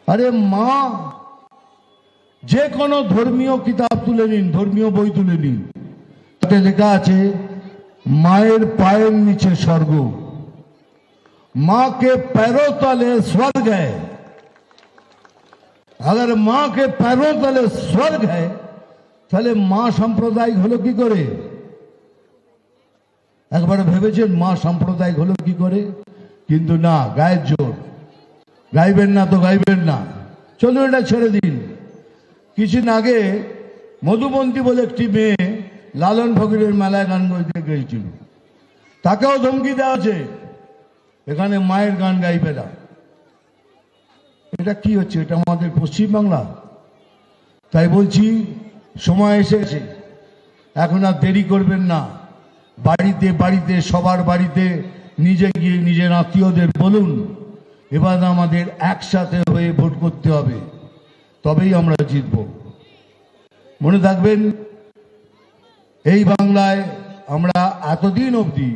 আরে মা, যে কোনো ধর্মীয় কিতাব তুলে নিন, ধর্মীয় বই তুলে নিন, তাতে লেখা আছে মায়ের পায়ের নিচে স্বর্গ, माँ के पैरों तले स्वर्ग है। अगर माँ के पैरों तले स्वर्ग है তাহলে মা সাম্প্রদায়িক হলো কি করে? একবার ভেবেছেন মা সাম্প্রদায়িক হলো কি করে? কিন্তু না, গায়ের জোর। গাইবেন না তো গাইবেন না, চলুন এটা ছেড়ে দিন। কিছুদিন আগে মধুবন্তী বলে একটি মেয়ে লালন ফকিরের মেলায় গান গাইতে গিয়েছিল, তাকেও ধমকি দেওয়া আছে এখানে মায়ের গান গাইবে না। এটা কি হচ্ছে? এটা আমাদের পশ্চিমবাংলা। তাই বলছি সময় এসেছে, এখন আর দেরি করবেন না। বাড়িতে বাড়িতে সবার বাড়িতে নিজে গিয়ে নিজের আত্মীয়দের বলুন এবার আমাদের একসাথে হয়ে ভোট করতে হবে, তবেই আমরা জিতব। মনে থাকবেন এই বাংলায় আমরা এতদিন অবধি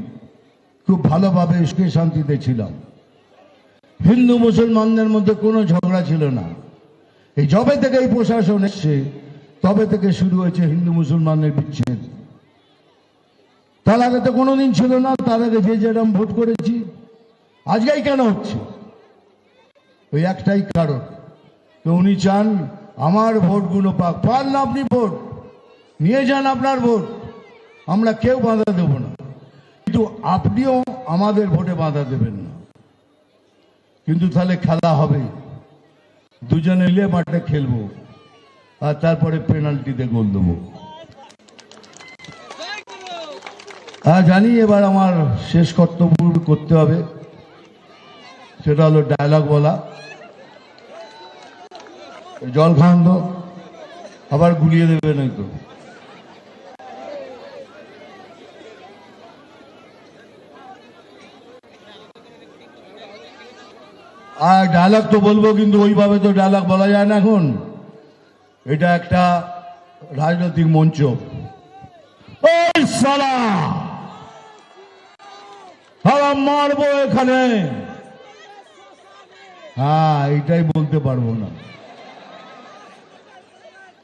খুব ভালোভাবে সুখে শান্তিতে ছিলাম। হিন্দু মুসলমানদের মধ্যে কোনো ঝগড়া ছিল না। এই যবে থেকে এই প্রশাসন এসছে তবে থেকে শুরু হয়েছে হিন্দু মুসলমানের বিচ্ছেদ। তার আগে তো কোনোদিন ছিল না, তার আগে যে যেরকম ভোট করেছি। আজকেই কেন হচ্ছে? ওই একটাই কারণ, তো উনি চান আমার ভোটগুলো পাক। পান না আপনি ভোট নিয়ে যান, আপনার ভোট, আমরা কেউ বাধা দেব না, কিন্তু আপনিও আমাদের ভোটে বাধা দেবেন না। কিন্তু তাহলে খেলা হবে, দুজনে মিলে মাঠে খেলবো, আর তারপরে পেনাল্টিতে গোল দেবো। জানি এবার আমার শেষ কর্তব্য করতে হবে, সেটা হলো ডায়লগ বলা। জল খান তো, আবার গুলিয়ে দেবে নয়তো। আর ডায়লগ তো বলবো, কিন্তু ওইভাবে তো ডায়লগ বলা যায় না এখন। এটা একটা রাজনৈতিক মঞ্চ। ওই শালা মারবো এখানে, হ্যাঁ এইটাই বলতে পারবো না।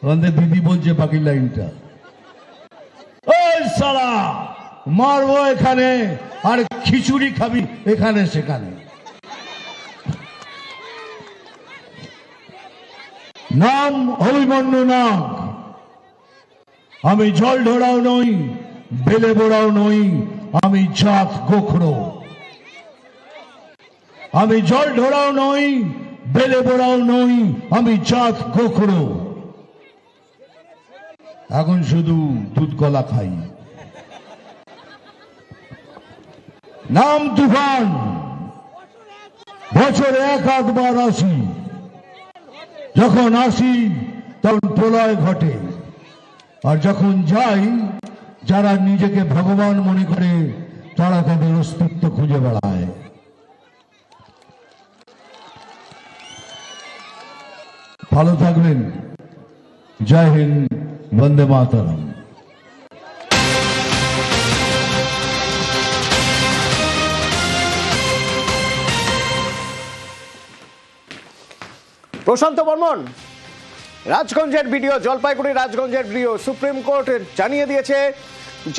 আমাদের দিদি বলছে বাকি লাইনটা, ওই শালা মারবো এখানে আর খিচুড়ি খাবি এখানে সেখানে। নাম অভিমন্যু নাগ, আমি জল ঢোড়াও নই, বেলে বোড়াও নই, আমি জাত গোখরো। আমি জল ঢোড়াও নই, বেলে বোড়াও নই, আমি জাত গোখরো। এখন শুধু দুধ কলা খাই। নাম তুফান, বছরে এক আধবার আসি, যখন আসি তখন প্রলয় ঘটে, আর যখন যাই যারা নিজেকে ভগবান মনে করে তারা তাদের অস্তিত্ব খুঁজে বেড়ায়। ভালো থাকবেন। জয় হিন্দ, বন্দে মাতরম। প্রশান্ত বর্মন, রাজগঞ্জের ভিডিও, জলপাইগুড়ি রাজগঞ্জের ভিডিও সুপ্রিম কোর্ট জানিয়ে দিয়েছে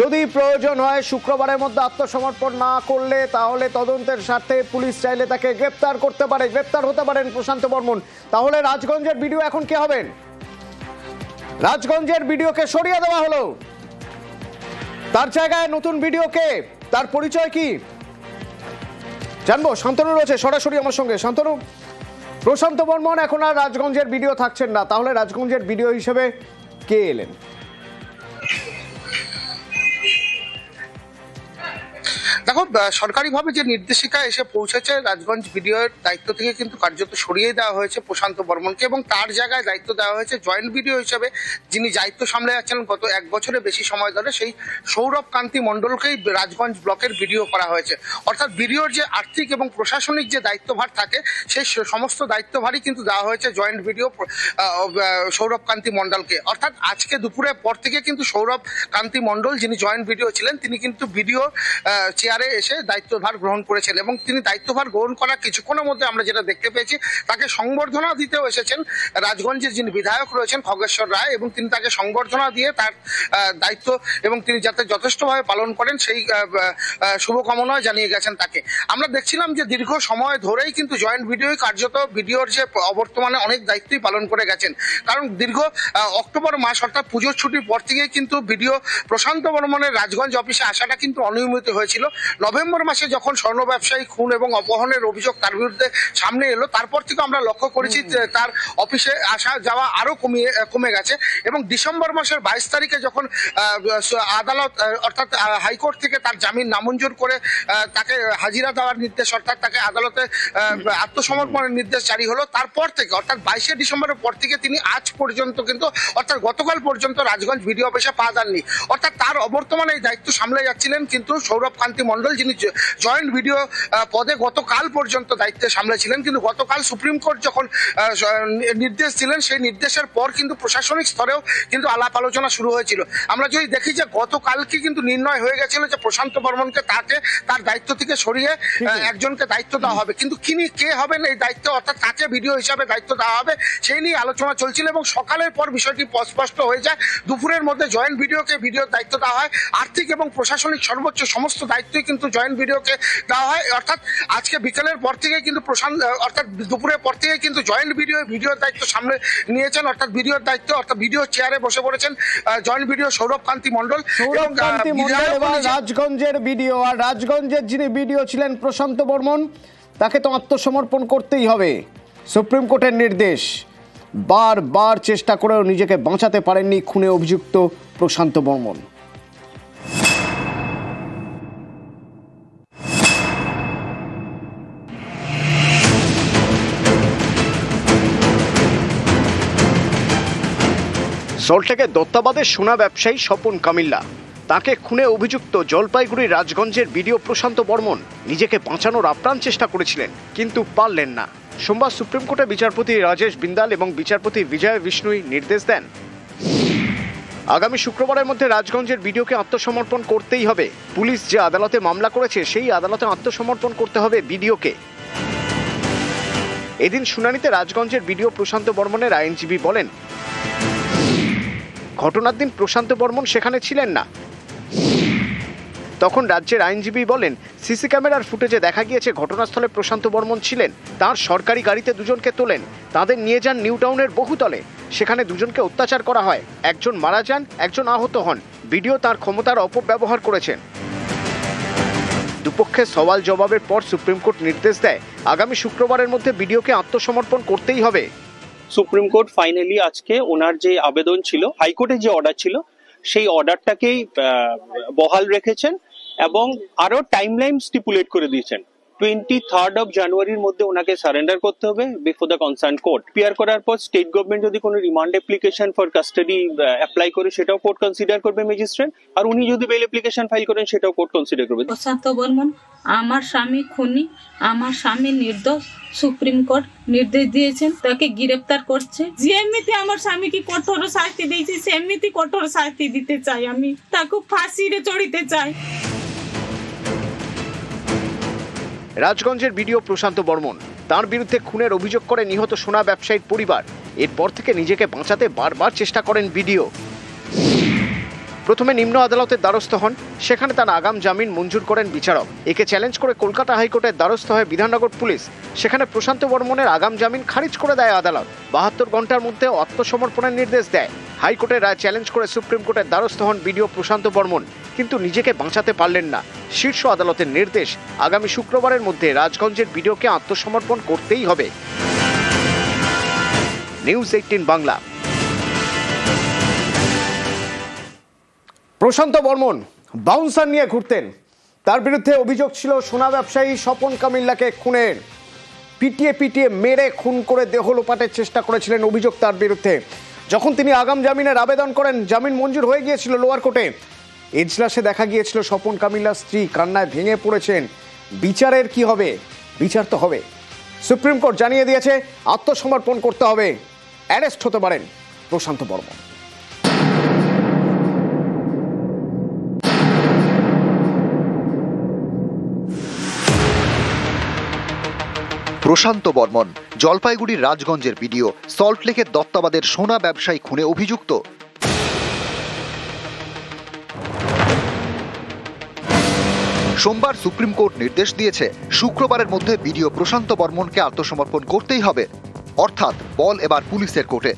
যদি প্রয়োজন হয় শুক্রবারের মধ্যে আত্মসমর্পণ না করলে তাহলে তদন্তের স্বার্থে পুলিশ চাইলে তাকে গ্রেপ্তার করতে পারে, গ্রেপ্তার হতে পারেন প্রশান্ত বর্মন। তাহলে রাজগঞ্জের ভিডিও এখন কে হবেন? রাজগঞ্জের ভিডিওকে সরিয়ে দেওয়া হলো, তার জায়গায় নতুন ভিডিও কে? তার পরিচয় কি জানবো। শান্তনু রয়েছে সরাসরি আমার সঙ্গে। শান্তনু, প্রশান্ত বর্মন এখন আর রাজগঞ্জের ভিডিও থাকছেন না, তাহলে রাজগঞ্জের ভিডিও হিসেবে কে এলেন? দেখো, সরকারিভাবে যে নির্দেশিকা এসে পৌঁছেছে, রাজগঞ্জ ভিডিওর দায়িত্ব থেকে কিন্তু কার্যত সরিয়ে দেওয়া হয়েছে প্রশান্ত বর্মনকে, এবং তার জায়গায় দায়িত্ব দেওয়া হয়েছে জয়েন্ট ভিডিও হিসেবে যিনি দায়িত্ব সামলে যাচ্ছেন গত 1 বছরের বেশি সময় ধরে, সেই সৌরভ কান্তি মণ্ডলকেই রাজগঞ্জ ব্লকের ভিডিও করা হয়েছে। অর্থাৎ ভিডিওর যে আর্থিক এবং প্রশাসনিক যে দায়িত্বভার থাকে সেই সমস্ত দায়িত্বভারই কিন্তু দেওয়া হয়েছে জয়েন্ট ভিডিও সৌরভ কান্তি মণ্ডলকে। অর্থাৎ আজকে দুপুরের পর থেকে কিন্তু সৌরভ কান্তি মণ্ডল যিনি জয়েন্ট ভিডিও ছিলেন তিনি কিন্তু ভিডিও চেয়ারে এসে দায়িত্বভার গ্রহণ করেছেন এবং তিনি দায়িত্বভার গ্রহণ করার কিছুক্ষণের মধ্যে আমরা যেটা দেখতে পেয়েছি, তাকে সংবর্ধনা দিতেও এসেছেন রাজগঞ্জের যিনি বিধায়ক রয়েছেন খগেশ্বর রায়, এবং তিনি তাকে সংবর্ধনা দিয়ে তার দায়িত্ব এবং তিনি যাতে যথেষ্টভাবে পালন করেন সেই শুভকামনা জানিয়ে গেছেন তাকে। আমরা দেখছিলাম যে দীর্ঘ সময় ধরেই কিন্তু জয়েন্ট ভিডিও কার্যত ভিডিওর যে অবর্তমানে অনেক দায়িত্বই পালন করে গেছেন, কারণ দীর্ঘ অক্টোবর মাস অর্থাৎ পুজোর ছুটির পর থেকেই কিন্তু ভিডিও প্রশান্ত বর্মনের রাজগঞ্জ অফিসে আসাটা কিন্তু অনিয়মিত হয়েছিল। নভেম্বর মাসে যখন স্বর্ণ ব্যবসায়ী খুন এবং অপহরণের অভিযোগ তার বিরুদ্ধে সামনে এলো, তারপর থেকে আমরা লক্ষ্য করেছি যে তার অফিসে আসা যাওয়া আরো কমে গেছে এবং ডিসেম্বর মাসের 22 তারিখে যখন আদালত অর্থাৎ হাইকোর্ট থেকে তার জামিন নামঞ্জুর করে তাকে হাজিরা দেওয়ার নির্দেশ অর্থাৎ তাকে আদালতে আত্মসমর্পণের নির্দেশ জারি হলো, তারপর থেকে অর্থাৎ 22শে ডিসেম্বরের পর থেকে তিনি আজ পর্যন্ত কিন্তু অর্থাৎ গতকাল পর্যন্ত রাজগঞ্জ ভিডিও অফিসে পা দেননি। অর্থাৎ তার অবর্তমানে এই দায়িত্ব সামলে যাচ্ছিলেন কিন্তু সৌরভ কান্তি মণ্ডল, যিনি জয়েন্ট ভিডিও পদে গতকাল পর্যন্ত দায়িত্বে সামলেছিলেন। কিন্তু গতকাল সুপ্রিম কোর্ট যখন নির্দেশ দিলেন, সেই নির্দেশের পর কিন্তু প্রশাসনিক স্তরেও কিন্তু আলাপ আলোচনা শুরু হয়েছিল। আমরা যদি দেখি যে গতকালকে কিন্তু নির্ণয় হয়ে গেছিল যে প্রশান্ত বর্মনকে তার দায়িত্ব থেকে সরিয়ে একজনকে দায়িত্ব দেওয়া হবে, কিন্তু কে হবেন এই দায়িত্ব অর্থাৎ কাকে ভিডিও হিসাবে দায়িত্ব দেওয়া হবে সেই নিয়ে আলোচনা চলছিল এবং সকালের পর বিষয়টি স্পষ্ট হয়ে যায়। দুপুরের মধ্যে জয়েন্ট ভিডিওকে ভিডিওর দায়িত্ব দেওয়া হয়, আর্থিক এবং প্রশাসনিক সর্বোচ্চ সমস্ত দায়িত্বই কিন্তু জয়েন্ট ভিডিওকে দেওয়া হয়। অর্থাৎ আজকে বিকেলের পর থেকে কিন্তু অর্থাৎ দুপুরের পর থেকে কিন্তু জয়েন্ট ভিডিওর দায়িত্ব সামনে নিয়েছেন, অর্থাৎ ভিডিওর দায়িত্ব অর্থাৎ ভিডিও চেয়ারে বসে পড়েছেন জয়েন্ট ভিডিও সৌরভ কান্তি মণ্ডল। রাজগঞ্জের ভিডিও আর রাজগঞ্জের যিনি ভিডিও ছিলেন প্রশান্ত বর্মন, তাকে তো আত্মসমর্পণ করতেই হবে। সুপ্রিম কোর্টের নির্দেশ, বারবার চেষ্টা করেও নিজেকে বাঁচাতে পারেননি খুনে অভিযুক্ত প্রশান্ত বর্মন। সল্টলেকের দত্তাবাদের সোনা ব্যবসায়ী স্বপন কামিল্লা, তাকে খুনে অভিযুক্ত জলপাইগুড়ির রাজগঞ্জের ভিডিও প্রশান্ত বর্মন নিজেকে বাঁচানোর আপ্রাণ চেষ্টা করেছিলেন কিন্তু পারলেন না। সোমবার সুপ্রিম কোর্টে বিচারপতি রাজেশ বিন্দাল এবং বিচারপতি বিজয় বিষ্ণুই নির্দেশ দেন, আগামী শুক্রবারের মধ্যে রাজগঞ্জের ভিডিওকে আত্মসমর্পণ করতেই হবে। পুলিশ যে আদালতে মামলা করেছে সেই আদালতে আত্মসমর্পণ করতে হবে ভিডিওকে। এদিন শুনানিতে রাজগঞ্জের ভিডিও প্রশান্ত বর্মনের আইনজীবী বলেন, ঘটনার দিন প্রশান্ত বর্মন সেখানে ছিলেন না। তখন রাজ্যের আইনজীবী বলেন, সিসি ক্যামেরার ফুটেজে দেখা গিয়েছে ঘটনাস্থলে প্রশান্ত বর্মন ছিলেন, তার সরকারি গাড়িতে দুজনকে তোলেন, তাদের নিয়ে যান নিউ টাউনের বহুতলে, সেখানে দুজনকে অত্যাচার করা হয়, একজন মারা যান, একজন আহত হন। ভিডিও তার ক্ষমতার অপব্যবহার করেছেন। দুপক্ষের সওয়াল জবাবের পর সুপ্রিম কোর্ট নির্দেশ দেয়, আগামী শুক্রবারের মধ্যে ভিডিওকে আত্মসমর্পণ করতেই হবে। সুপ্রিম কোর্ট ফাইনালি আজকে ওনার যে আবেদন ছিল, হাইকোর্টের যে অর্ডার ছিল সেই অর্ডারটাকেই বহাল রেখেছেন এবং আরো টাইমলাইন স্টিপুলেট করে দিয়েছেন। 23rd of জানুয়ারির মধ্যে ওনাকে সারেন্ডার করতে হবে before the concern court. Appear করার পর স্টেট গভর্নমেন্ট যদি কোনো remand application for custody apply করে সেটাও কোর্ট কনসিডার করবে ম্যাজিস্ট্রেট, আর উনি যদি বেল অ্যাপ্লিকেশন ফাইল করেন সেটাও কোর্ট কনসিডার করবে। প্রশান্ত বর্মন আমার স্বামী খুনি, আমার স্বামী নির্দোষ। সুপ্রিম কোর্ট নির্দেশ দিয়েছেন, তাকে গ্রেফতার করছে। যেমনিতে আমার স্বামীকে কঠোর শাস্তি দিয়েছে সেমনিতে কঠোর শাস্তি দিতে চাই আমি, তাকে ফাঁসিতে চড়িতে চাই। রাজগঞ্জের ভিডিও প্রশান্ত বর্মন, তার বিরুদ্ধে খুনের অভিযোগ করে নিহত সোনা ব্যবসায়ীর পরিবার। এরপর থেকে নিজেকে বাঁচাতে বারবার চেষ্টা করেন ভিডিও। প্রথমে নিম্ন আদালতের দ্বারস্থ হন, সেখানে তার আগাম জামিন মঞ্জুর করেন বিচারক। একে চ্যালেঞ্জ করে কলকাতা হাইকোর্টের দ্বারস্থ হয় বিধাননগর পুলিশ, সেখানে প্রশান্ত বর্মনের আগাম জামিন খারিজ করে দেয় আদালত। 72 ঘন্টার মধ্যে আত্মসমর্পণের নির্দেশ দেয়। হাইকোর্টের রায় চ্যালেঞ্জ করে সুপ্রিম কোর্টের দ্বারস্থ হন ভিডিও প্রশান্ত বর্মন, কিন্তু নিজেকে বাঁচাতে পারলেন না। শীর্ষ আদালতের নির্দেশ, আগামী শুক্রবারের মধ্যে রাজগঞ্জের ভিডিওকে আত্মসমর্পণ করতেই হবে। নিউজ 18 বাংলা। প্রশান্ত বর্মন বাউন্সার নিয়ে ঘুরতেন, তার বিরুদ্ধে অভিযোগ ছিল সোনা ব্যবসায়ী স্বপন কামিল্লাকে খুনের। পিটিয়ে মেরে খুন করে দেহ লোপাটের চেষ্টা করেছিলেন অভিযোগ তার বিরুদ্ধে। যখন তিনি আগাম জামিনের আবেদন করেন, জামিন মঞ্জুর হয়ে গিয়েছিল লোয়ার কোর্টে। এজলাসে দেখা গিয়েছিল স্বপন কামিল্লার স্ত্রী কান্নায় ভেঙে পড়েছেন। বিচারের কি হবে? বিচার তো হবে। সুপ্রিম কোর্ট জানিয়ে দিয়েছে আত্মসমর্পণ করতে হবে, অ্যারেস্ট হতে পারেন প্রশান্ত বর্মন। প্রশান্ত বর্মন, জলপাইগুড়ির রাজগঞ্জের ভিডিও, সল্টলেকের দত্তাবাদের সোনা ব্যবসায়ী খুনে অভিযুক্ত। সোমবার সুপ্রিম কোর্ট নির্দেশ দিয়েছে শুক্রবারের মধ্যে ভিডিও প্রশান্ত বর্মনকে আত্মসমর্পণ করতেই হবে, অর্থাৎ বল এবার পুলিশের কোর্টে।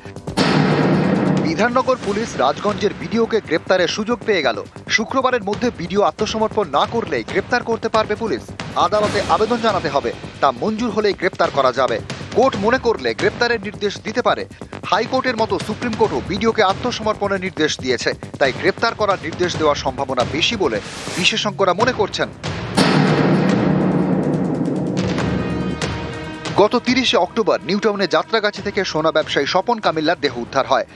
বিধাননগর পুলিশ রাজগঞ্জের ভিডিওকে গ্রেপ্তারের সুযোগ পেয়ে গেল। শুক্রবারের মধ্যে ভিডিও আত্মসমর্পণ না করলেই গ্রেপ্তার করতে পারবে পুলিশ। আদালতে আবেদন জানাতে হবে, তা মঞ্জুর হলেই গ্রেপ্তার করা যাবে। কোর্ট মনে করলে গ্রেপ্তারের নির্দেশ দিতে পারে। হাইকোর্টের মতো সুপ্রিম কোর্টও ভিডিওকে আত্মসমর্পণের নির্দেশ দিয়েছে, তাই গ্রেপ্তার করার নির্দেশ দেওয়ার সম্ভাবনা বেশি বলে বিশেষজ্ঞরা মনে করছেন। গত 30শে অক্টোবর নিউটাউনে যাত্রাগাছি থেকে সোনা ব্যবসায়ী স্বপন কামিল্লার দেহ উদ্ধার হয়।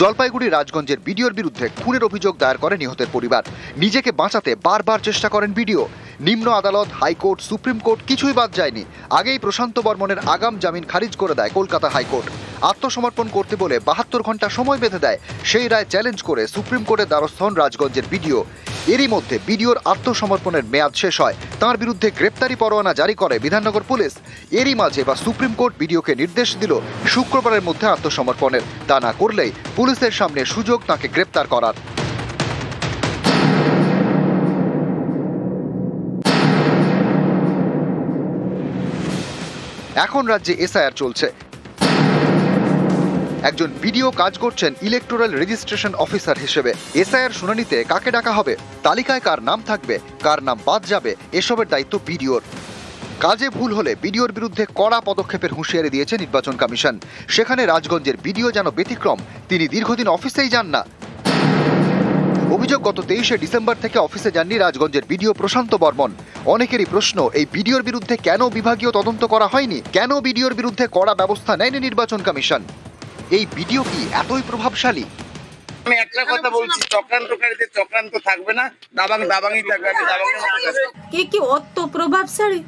জলপাইগুড়ি রাজগঞ্জের ভিডিওর বিরুদ্ধে খুনের অভিযোগ দায়ের করে নিহতের পরিবার। নিজেকে বাঁচাতে বারবার চেষ্টা করেন ভিডিও। নিম্ন আদালত, হাইকোর্ট, সুপ্রিম কোর্ট কিছুই বাদ যায়নি। আগেই প্রশান্ত বর্মনের আগাম জামিন খারিজ করে দেয় কলকাতা হাইকোর্ট। আত্মসমর্পণ করতে বলে 72 ঘন্টা সময় বেঁধে দেয়। সেই রায় চ্যালেঞ্জ করে সুপ্রিম কোর্টের দ্বারস্থ হন রাজগঞ্জের ভিডিও। এরই মধ্যে ভিডিওর আত্মসমর্পণের মেয়াদ শেষ হয়। তার বিরুদ্ধে গ্রেপ্তারি পরোয়ানা জারি করে বিধাননগর পুলিশ। এরই মাঝে সুপ্রিম কোর্ট ভিডিওকে নির্দেশ দিল শুক্রবারের মধ্যে আত্মসমর্পণের। তা না করলেই পুলিশের সামনে সুযোগ তাকে গ্রেপ্তার করার। এখন রাজ্যে এসআইআর চলছে। একজন ভিডিও কাজ করছেন ইলেকটোরাল রেজিস্ট্রেশন অফিসার হিসেবে। এসআইআর শুনানিতে কাকে ডাকা হবে, তালিকায় কার নাম থাকবে, কার নাম বাদ যাবে, এসবের দায়িত্ব ভিডিওর। কাজে ভুল হলে ভিডিওর বিরুদ্ধে কড়া পদক্ষেপের হুঁশিয়ারি দিয়েছে নির্বাচন কমিশন। সেখানে রাজগঞ্জের ভিডিও যেন ব্যতিক্রম। তিনি দীর্ঘদিন অফিসেই যান না। অভিযোগ, গত 23শে ডিসেম্বর থেকে অফিসে যাননি রাজগঞ্জের ভিডিও প্রশান্ত বর্মন। অনেকেরই প্রশ্ন, এই ভিডিওর বিরুদ্ধে কেন বিভাগীয় তদন্ত করা হয়নি? কেন ভিডিওর বিরুদ্ধে কড়া ব্যবস্থা নেয়নি নির্বাচন কমিশন? এই ভিডিও কি এতই প্রভাবশালী? আমি একটা কথা বলছি, চক্রান্তকারীদের চক্রান্ত থাকবে না, দাবাংই থাকবে। কে কি অত প্রভাবশালী?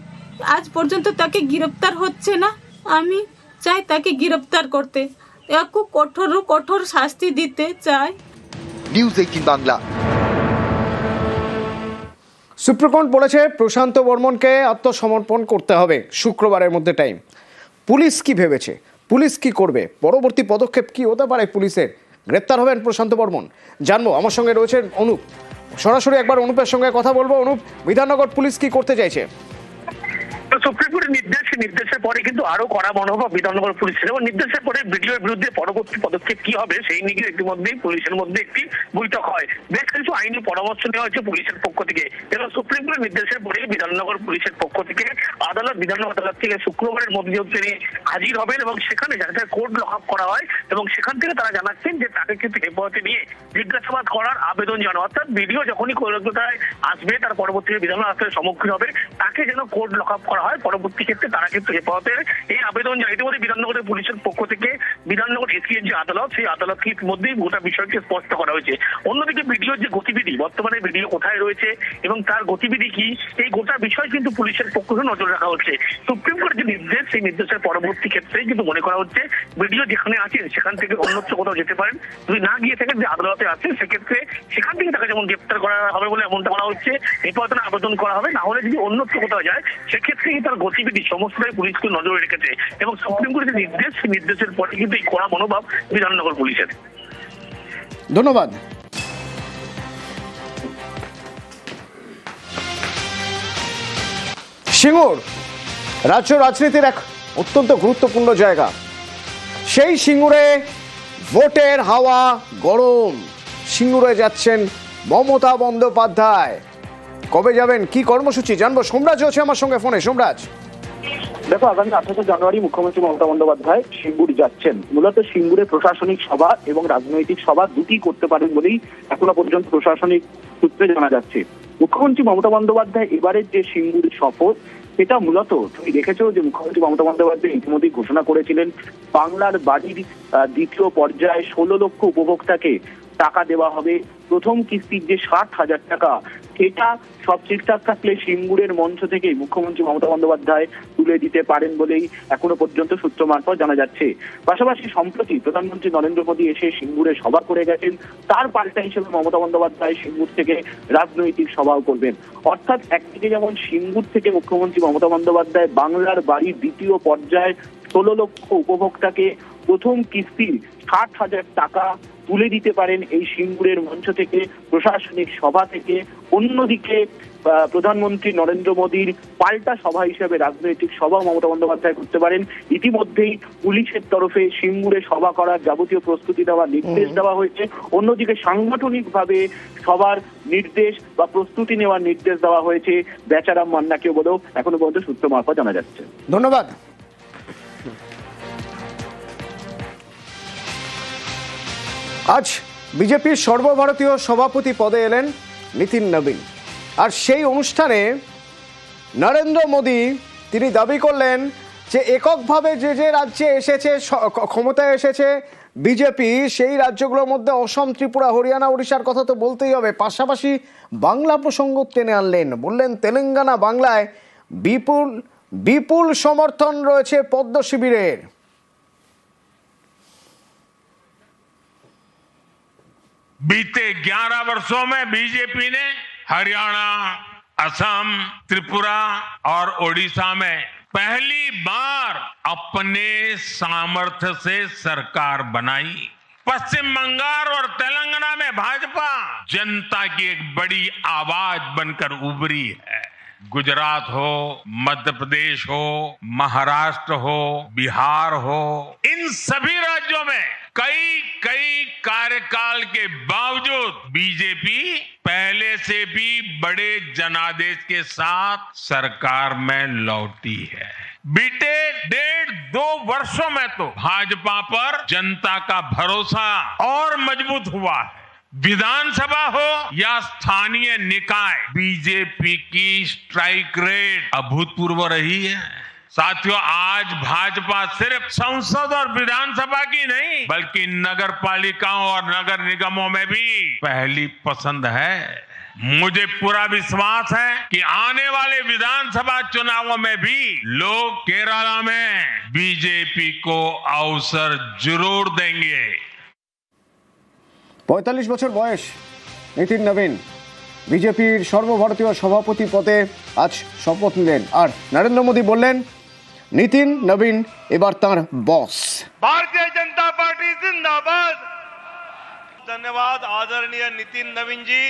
আজ পর্যন্ত তাকে গ্রেপ্তার হচ্ছে না। আমি চাই তাকে গ্রেপ্তার করতে, একটু কঠোর শাস্তি দিতে চাই। নিউজ 18 বাংলা। সুপ্রিম কোর্ট বলেছে প্রশান্ত বর্মনকে আত্মসমর্পণ করতে হবে শুক্রবারের মধ্যে টাইম। পুলিশ কি ভেবেছে? পুলিশ কি করবে? পরবর্তী পদক্ষেপ কি হতে পারে পুলিশের? গ্রেপ্তার হবেন প্রশান্ত বর্মন? জানবো। আমার সঙ্গে রয়েছেন অনুপ। সরাসরি একবার অনুপের সঙ্গে কথা বলবো। অনুপ, বিধাননগর পুলিশ কি করতে চাইছে? সুপ্রিম কোর্টের নির্দেশের পরে কিন্তু আরো কড়া মনোভাব বিধাননগর পুলিশের, এবং নির্দেশের পরে ভিডিওর বিরুদ্ধে পরবর্তী পদক্ষেপ কি হবে সেই নিয়ে ইতিমধ্যেই পুলিশের মধ্যে একটি বৈঠক হয়। বেশ কিছু আইনি পরামর্শ নেওয়া হয়েছে পুলিশের পক্ষ থেকে, এবং সুপ্রিম কোর্টের নির্দেশের পরে বিধাননগর পুলিশের পক্ষ থেকে বিধাননগর আদালত থেকে শুক্রবারের মধ্যে তিনি হাজির হবেন, এবং সেখানে যাতে কোর্ট লক আপ করা হয়, এবং সেখান থেকে তারা জানাচ্ছেন যে তাকে কিন্তু হেফাজতে নিয়ে জিজ্ঞাসাবাদ করার আবেদন জানানো, অর্থাৎ ভিডিও যখনই কলকাতায় আসবে তার পরবর্তীতে বিধাননগর আদালতের সম্মুখীন হবে, তাকে যেন কোর্ট লক আপ করা হয়। পরবর্তী ক্ষেত্রে তারা কিন্তু হেফাজতের এই আবেদন জানায়। ইতিমধ্যে বিধাননগরের পুলিশের পক্ষ থেকে বিধাননগর এসির যে আদালত, সেই আদালতকে ইতিমধ্যেই গোটা বিষয়কে স্পষ্ট করা হয়েছে। অন্যদিকে ভিডিওর যে গতিবিধি, বর্তমানে ভিডিও কোথায় রয়েছে এবং তার গতিবিধি কি, এই গোটা বিষয় কিন্তু পুলিশের পক্ষ থেকে নজর রাখা হচ্ছে। সুপ্রিম কোর্টের যে নির্দেশ, সেই নির্দেশের পরবর্তী ক্ষেত্রে কিন্তু মনে করা হচ্ছে ভিডিও যেখানে আছেন সেখান থেকে অন্যত্র কোথাও যেতে পারেন। যদি না গিয়ে থাকেন যে আদালতে আছেন, সেক্ষেত্রে সেখান থেকে তাকে যেমন গ্রেপ্তার করা হবে বলে এমনটা বলা হচ্ছে, হেফাজতে আবেদন করা হবে। না হলে যদি অন্যত্র কোথাও যায়, সেক্ষেত্রে তার গতিবিধি সমস্তটাই পুলিশকে নজরে রেখেছে, এবং সুপ্রিম কোর্টের যে নির্দেশ, সেই নির্দেশের পরে কিন্তু এই কড়া মনোভাব বিধাননগর পুলিশের। ধন্যবাদ। সিঙ্গুর রাজ্য রাজনীতির এক অত্যন্ত গুরুত্বপূর্ণ জায়গা। সেই সিঙ্গুরে ভোটের হাওয়া গরম। সিঙ্গুরে যাচ্ছেন মমতা বন্দ্যোপাধ্যায়। কবে যাবেন, কি কর্মসূচি, জানবো। সোমরাজ হচ্ছে আমার সঙ্গে ফোনে। সোমরাজ, দেখো, আগামী 28 জানুয়ারি মুখ্যমন্ত্রী মমতা বন্দ্যোপাধ্যায় সিঙ্গুর যাচ্ছেন। মূলত সিঙ্গুরে প্রশাসনিক সভা এবং রাজনৈতিক সভা দুটি করতে পারেন বলেই এখনো পর্যন্ত প্রশাসনিক সূত্রে জানা যাচ্ছে। মুখ্যমন্ত্রী মমতা বন্দ্যোপাধ্যায় এবারের যে সিঙ্গুর সফর, সেটা মূলত তুমি দেখেছো যে মুখ্যমন্ত্রী মমতা বন্দ্যোপাধ্যায় ইতিমধ্যেই ঘোষণা করেছিলেন বাংলার বাড়ির দ্বিতীয় পর্যায়ে 16 লক্ষ উপভোক্তাকে টাকা দেওয়া হবে। প্রথম কিস্তির যে 60,000 টাকা এটা সব ঠিকঠাক থাকলে সিঙ্গুরের মঞ্চ থেকেই মুখ্যমন্ত্রী মমতা বন্দ্যোপাধ্যায় তুলে দিতে পারেন বলেই এখনো পর্যন্ত সূত্র মারফত জানা যাচ্ছে। পাশাপাশি সম্প্রতি প্রধানমন্ত্রী নরেন্দ্র মোদী এসে সিঙ্গুরে সভা করে গেছেন, তার পাল্টা হিসেবে মমতা বন্দ্যোপাধ্যায় সিঙ্গুর থেকে রাজনৈতিক সভাও করবেন। অর্থাৎ একদিকে যেমন সিঙ্গুর থেকে মুখ্যমন্ত্রী মমতা বন্দ্যোপাধ্যায় বাংলার বাড়ির দ্বিতীয় পর্যায়ে 16 লক্ষ উপভোক্তাকে প্রথম কিস্তির 60,000 টাকা তুলে দিতে পারেন এই সিঙ্গুরের মঞ্চ থেকে, প্রশাসনিক সভা থেকে। অন্যদিকে প্রধানমন্ত্রী নরেন্দ্র মোদীর পাল্টা সভা হিসেবে রাজনৈতিক সভা মমতা বন্দ্যোপাধ্যায় করতে পারেন। ইতিমধ্যেই পুলিশের তরফে সিঙ্গুরে সভা করার যাবতীয় প্রস্তুতি দেওয়ার নির্দেশ দেওয়া হয়েছে। অন্যদিকে সাংগঠনিকভাবে সবার নির্দেশ বা প্রস্তুতি নেওয়ার নির্দেশ দেওয়া হয়েছে বেচারাম মান্নাকেও বলেও এখনো পর্যন্ত সূত্র মারফত জানা যাচ্ছে। ধন্যবাদ। আজ বিজেপির সর্বভারতীয় সভাপতি পদে এলেন নীতিন নবীন, আর সেই অনুষ্ঠানে নরেন্দ্র মোদী তিনি দাবি করলেন যে এককভাবে যে যে রাজ্যে এসেছে, ক্ষমতায় এসেছে বিজেপি, সেই রাজ্যগুলোর মধ্যে অসম, ত্রিপুরা, হরিয়ানা, উড়িষ্যার কথা তো বলতেই হবে। পাশাপাশি বাংলা প্রসঙ্গ টেনে আনলেন, বললেন তেলেঙ্গানা, বাংলায় বিপুল বিপুল সমর্থন রয়েছে পদ্ম শিবিরের। बीते 11 वर्षों में बीजेपी ने हरियाणा, असम, त्रिपुरा और ओडिशा में पहली बार अपने सामर्थ्य से सरकार बनाई। पश्चिम बंगाल और तेलंगाना में भाजपा जनता की एक बड़ी आवाज बनकर उभरी है। गुजरात हो, मध्य प्रदेश हो, महाराष्ट्र हो, बिहार हो, इन सभी राज्यों में कई कार्यकाल के बावजूद बीजेपी पहले से भी बड़े जनादेश के साथ सरकार में लौटी है। बीते 1.5-2 वर्षों में तो भाजपा पर जनता का भरोसा और मजबूत हुआ है। विधानसभा हो या स्थानीय निकाय, बीजेपी की स्ट्राइक रेट अभूतपूर्व रही है। साथियों, आज भाजपा सिर्फ संसद और विधानसभा की नहीं बल्कि नगर पालिकाओं और नगर निगमों में भी पहली पसंद है। मुझे पूरा विश्वास है कि आने वाले विधानसभा चुनावों में भी लोग केरला में बीजेपी को अवसर जरूर देंगे। 45 বছর বয়স নীতিন নবীন বিজেপির সর্বভারতীয় সভাপতি পদে আজ শপথ নিলেন, আর নরেন্দ্র মোদী বললেন নীতিন নবীন এবার তাঁর বস। भारतीय जनता पार्टी जिंदाबाद। धन्यवाद आदरणीय नितिन नवीन जी,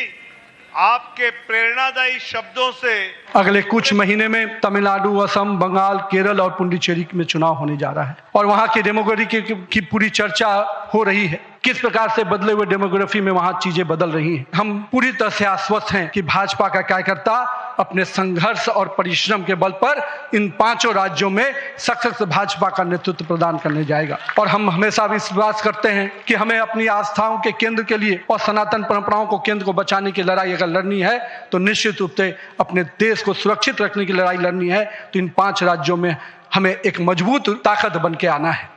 आपके प्रेरणादायी शब्दों से अगले कुछ महीने में तमिलनाडु, असम, बंगाल, केरल और पुडुचेरी में चुनाव होने जा रहा है और वहां की डेमोक्रेसी की पूरी चर्चा हो रही है। किस प्रकार से बदले हुए डेमोग्राफी में वहां चीजें बदल रही हैं। हम पूरी तरह से आश्वस्त हैं कि भाजपा का कार्यकर्ता अपने संघर्ष और परिश्रम के बल पर इन 5 राज्यों में सशक्त भाजपा का नेतृत्व प्रदान करने जाएगा। और हम हमेशा विश्वास करते हैं कि हमें अपनी आस्थाओं के केंद्र के लिए और सनातन परंपराओं को केंद्र को बचाने की लड़ाई अगर लड़नी है तो निश्चित रूप से अपने देश को सुरक्षित रखने की लड़ाई लड़नी है तो इन 5 राज्यों में हमें एक मजबूत ताकत बन के आना है।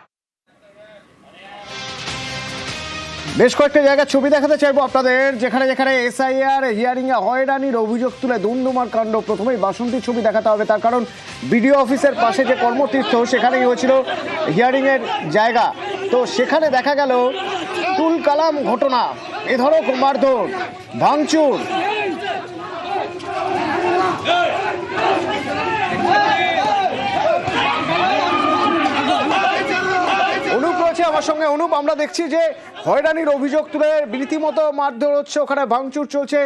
বেশ কয়েকটা জায়গায় ছবি দেখাতে চাইবো আপনাদের, যেখানে যেখানে এসআইআর হিয়ারিং এ হয়রানির অভিযোগ তুলে দুমদুমার কাণ্ড। প্রথমেই বাসন্তী ছবি দেখাতে হবে, তার কারণ বিডিও অফিসের পাশে যে কর্মতীর্থ সেখানেই হয়েছিল হিয়ারিং এর জায়গা। তো সেখানে দেখা গেল তুলকালাম ঘটনা, বেধড়ক মারধর, ভাঙচুর। অনুপ রয়েছে আমার সঙ্গে। অনুপ, আমরা দেখছি যে হয়রানির অভিযোগ তুলে রীতিমতো মারধর হচ্ছে, ওখানে ভাঙচুর চলছে।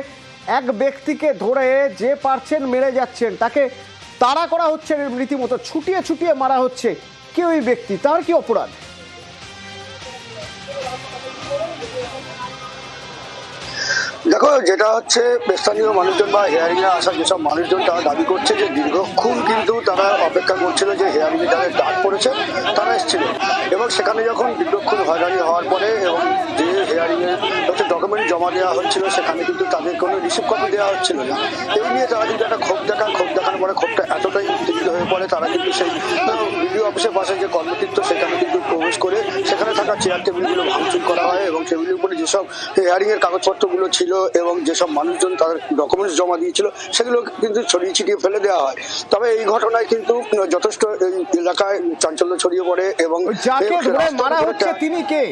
এক ব্যক্তিকে ধরে যে পারছেন মেরে যাচ্ছেন, তাকে তাড়া করা হচ্ছে, রীতিমতো ছুটিয়ে ছুটিয়ে মারা হচ্ছে। কে ওই ব্যক্তি, তার কি অপরাধ? দেখো, যেটা হচ্ছে স্থানীয় মানুষজন বা হেয়ারিং এ আসা যেসব মানুষজন তারা দাবি করছে যে দীর্ঘক্ষণ কিন্তু তারা অপেক্ষা করছিল যে হেয়ারিং এ যাদের ডাক পড়েছে তারা এসেছিল এবং সেখানে যখন দীর্ঘক্ষণ হয়রানি হওয়ার পরে এবং যে হিয়ারিং এর হচ্ছে ডকুমেন্ট জমা দেওয়া হচ্ছিল সেখানে কিন্তু তাদের কোনো রিসিভ কপি দেওয়া হচ্ছিল না। এই নিয়ে তারা কিন্তু একটা ক্ষোভ দেখানোর পরে ক্ষোভটা এতটাই উত্তেজিত হয়ে পড়ে তারা কিন্তু সেই বিডিও অফিসের পাশে যে কর্মক্ষেত্র সেখানে কিন্তু প্রবেশ করে সেখানে থাকা চেয়ার টেবিলগুলো ভাঙচুর করা হয় এবং টেবিলের উপরে যেসব হিয়ারিং এর কাগজপত্রগুলো ছিল এবং যেসব মানুষজন তাদের ডকুমেন্টস জমা দিয়েছিল সেগুলো কিন্তু ছড়িয়ে ছিটিয়ে ফেলে দেওয়া হয়। তবে এই ঘটনায় কিন্তু যথেষ্ট এই এলাকায় চাঞ্চল্য ছড়িয়ে পড়ে এবং যাকে ধরে মারা হচ্ছে তিনি কে?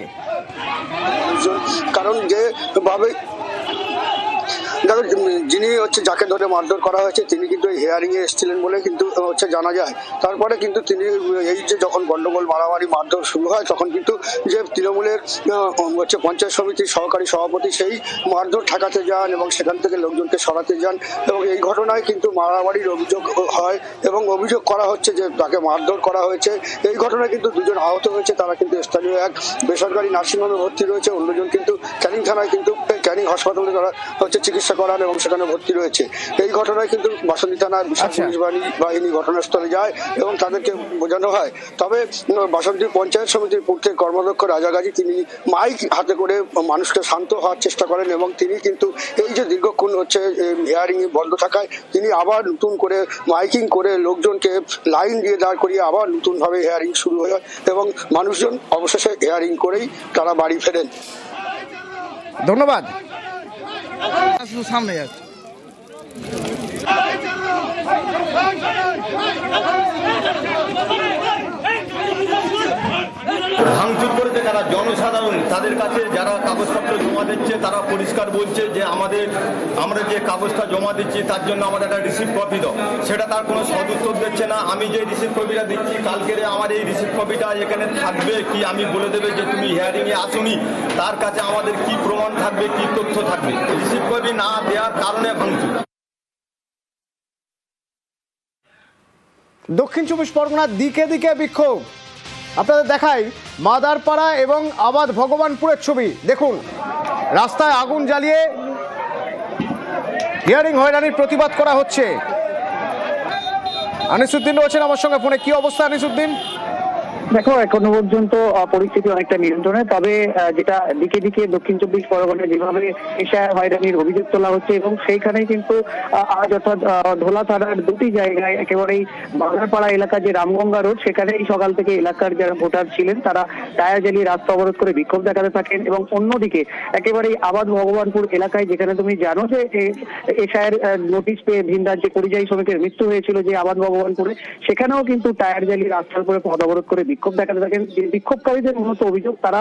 কারণ যে ভাবে দেখো যিনি হচ্ছে যাকে ধরে মারধর করা হয়েছে তিনি কিন্তু হিয়ারিং এ এসেছিলেন বলে কিন্তু হচ্ছে জানা যায়। তারপরে কিন্তু তিনি এই যে যখন গন্ডগোল মারামারি মারধর শুরু হয় তখন কিন্তু যে তৃণমূলের হচ্ছে পঞ্চায়েত সমিতির সহকারী সভাপতি সেই মারধর ঠেকাতে যান এবং সেখান থেকে লোকজনকে সরাতে যান এবং এই ঘটনায় কিন্তু মারামারির অভিযোগ হয় এবং অভিযোগ করা হচ্ছে যে তাকে মারধর করা হয়েছে। এই ঘটনায় কিন্তু দুজন আহত হয়েছে, তারা কিন্তু স্থানীয় এক বেসরকারি নার্সিংহোমে ভর্তি রয়েছে, অন্যজন কিন্তু ক্যানিং থানায় কিন্তু ক্যানিং হাসপাতালে তারা হচ্ছে চিকিৎসা করান এবং সেখানে ভর্তি রয়েছে। এই ঘটনায় কিন্তু বাসন্তী থানার বিশাল পুলিশ বাহিনী ঘটনাস্থলে যায় এবং তাদেরকে বোঝানো হয়। তবে বাসন্তী পঞ্চায়েত সমিতির পূর্তের কর্মাধ্যক্ষ রাজা গাজী তিনি মাইক হাতে করে মানুষকে শান্ত হওয়ার চেষ্টা করেন এবং তিনি কিন্তু এই যে দীর্ঘক্ষণ হচ্ছে হিয়ারিং বন্ধ থাকায় তিনি আবার নতুন করে মাইকিং করে লোকজনকে লাইন দিয়ে দাঁড় করিয়ে আবার নতুনভাবে হিয়ারিং শুরু হয় এবং মানুষজন অবশেষে হিয়ারিং করেই তারা বাড়ি ফেরেন। ধন্যবাদ। সামনে যাচ্ছে ভাঙচুর করেছে যারা জনসাধারণ, তাদের কাছে যারা কাগজপত্র জমা দিচ্ছে তারা পরিষ্কার বলছে যে আমরা যে কাগজটা জমা দিচ্ছি তার জন্য আমাদের একটা রিসিপ্ট কপি দাও, সেটা তার কোনো সদুত্তর দিচ্ছে না। আমি যে রিসিপ্ট কপিটা দিচ্ছি কালকের আমার এই রিসিপ্ট কপিটা এখানে থাকবে কি, আমি বলে দেবে যে তুমি হিয়ারিংয়ে আসুনি, তার কাছে আমাদের কি প্রমাণ থাকবে, কি তথ্য থাকবে, রিসিপ্ট কপি না দেওয়ার কারণে ভাঙচুর। দক্ষিণ চব্বিশ পরগনার দিকে দিকে বিক্ষোভ আপনাদের দেখাই। মাদারপাড়া এবং আবাদ ভগবানপুরের ছবি দেখুন, রাস্তায় আগুন জ্বালিয়ে হিয়ারিং হয়রানির প্রতিবাদ করা হচ্ছে। আনিসুদ্দিন রয়েছেন আমার সঙ্গে ফোনে। কি অবস্থা আনিসুদ্দিন? দেখো এখনো পর্যন্ত পরিস্থিতি অনেকটা নিয়ন্ত্রণে, তবে যেটা দিকে দিকে দক্ষিণ চব্বিশ পরগনায় যেভাবে এশায়ার হয়রানির অভিযোগ তোলা হচ্ছে এবং সেইখানে কিন্তু আজ অর্থাৎ ধোলা থানার দুটি জায়গায় একেবারেই বাগারপাড়া এলাকা যে রামগঙ্গা রোড সেখানেই সকাল থেকে এলাকার যারা ভোটার ছিলেন তারা টায়ার জ্বালিয়ে রাস্তা অবরোধ করে বিক্ষোভ দেখাতে থাকেন এবং অন্যদিকে একেবারেই আবাদ ভগবানপুর এলাকায় যেখানে তুমি জানো যে এশায়ার নোটিশ পেয়ে ভিন রাজ্যে পরিযায়ী শ্রমিকের মৃত্যু হয়েছিল যে আবাদ ভগবানপুরে, সেখানেও কিন্তু টায়ার জ্বালিয়ে রাস্তার উপরে পথ অবরোধ করে বিক্ষোভ দেখাতে থাকেন। বিক্ষোভকারীদের মূলত অভিযোগ তারা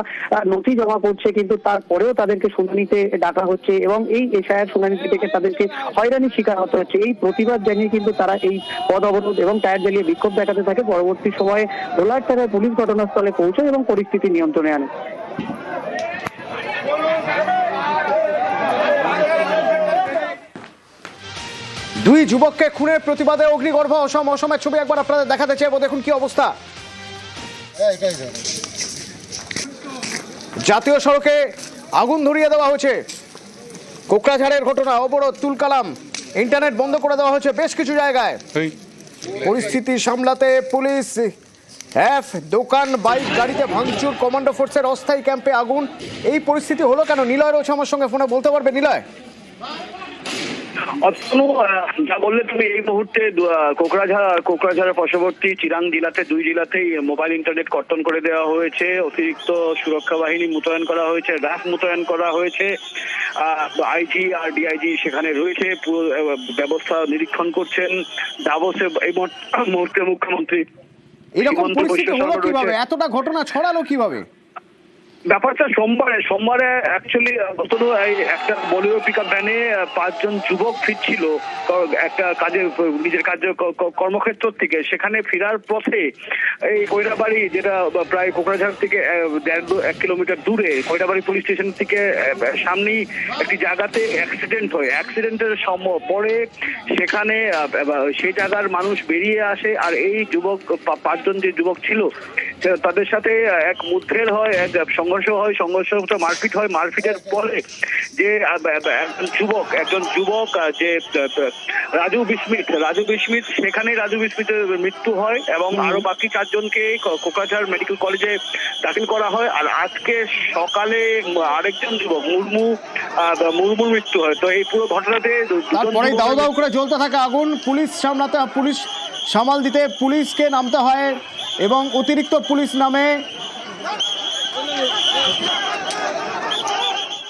নথি জমা করছে কিন্তু তারপরেও তাদেরকে শুনানিতে ডাকা হচ্ছে এবং এই এশায়ার শুনানি থেকে তাদেরকে হয়রানির শিকার হতে হচ্ছে। এই প্রতিবাদ জানিয়ে কিন্তু তারা এই পথ অবরোধ এবং টায়ার জ্বালিয়ে বিক্ষোভ দেখাতে থাকে। পরবর্তী সময়ে ধোলার থানায় পুলিশ ঘটনাস্থলে পৌঁছায় এবং পরিস্থিতি নিয়ন্ত্রণে আনে। দুই যুবককে খুনের প্রতিবাদে অগ্নিগর্ভ অসমের ছবি একবার আপনাদের দেখাতে চাইবো। দেখুন কি অবস্থা। জাতীয় সড়কে আগুন ধরিয়ে দেওয়া হয়েছে। কোকরাঝাড়ের ঘটনা, অবরোধ, তুলকালাম, ইন্টারনেট বন্ধ করে দেওয়া হয়েছে বেশ কিছু জায়গায়। পরিস্থিতি সামলাতে পুলিশ দোকান, বাইক, গাড়িতে ভাঙচুর, কমান্ডো ফোর্সের অস্থায়ী ক্যাম্পে আগুন। এই পরিস্থিতি হলো কেন? নিলয় রয়েছে আমার সঙ্গে ফোনে, বলতে পারবে নিলয়? যা বললে তুমি, এই মুহূর্তে কোকরাঝাড়ের পার্শ্ববর্তী চিরাং জেলাতে দুই জেলাতেই মোবাইল ইন্টারনেট কর্তন করে দেওয়া হয়েছে। অতিরিক্ত সুরক্ষা বাহিনী মোতায়েন করা হয়েছে, র্যাব মোতায়েন করা হয়েছে, আইজি আর ডিআইজি সেখানে রয়েছে, পুরো ব্যবস্থা নিরীক্ষণ করছেন। দাভোসে এই মুহূর্তে মুখ্যমন্ত্রী। এরকম পরিস্থিতি হলো কিভাবে? এতটা ঘটনা ছড়ালো কিভাবে? ব্যাপারটা সোমবারে অ্যাকচুয়ালি একটা বলিউড পিকআপ ভ্যানে 5 জন যুবক ফিরছিল একটা নিজের কর্মক্ষেত্র থেকে। সেখানে ফেরার পথে এই কৈরাবাড়ি, যেটা প্রায় কোকরাঝাড় থেকে 1.5 কিলোমিটার দূরে, কৈরাবাড়ি পুলিশ স্টেশন থেকে সামনেই একটি জায়গাতে অ্যাক্সিডেন্ট হয়। অ্যাক্সিডেন্টের পরে সেখানে সেই জায়গার মানুষ বেরিয়ে আসে আর এই যুবক 5 জন যে যুবক ছিল তাদের সাথে এক মুঠভেড় হয়, এক সংঘর্ষ সংঘর্ষ হয়, মারপিট হয়। মারপিটের পরে যে একজন যুবক যে রাজু বিস্মিত সেখানে রাজু বিস্মিতের মৃত্যু হয় এবং আরো বাকি 4 জনকে কোকরাঝাড় মেডিকেল কলেজে দাখিল করা হয়। আর আজকে সকালে আরেকজন যুবক মুরমুর মৃত্যু হয়। তো এই পুরো ঘটনাতে তারপরে দাউ দাউ করে জ্বলতে থাকা আগুন, পুলিশ সামাল দিতে পুলিশকে নামতে হয় এবং অতিরিক্ত পুলিশ নামে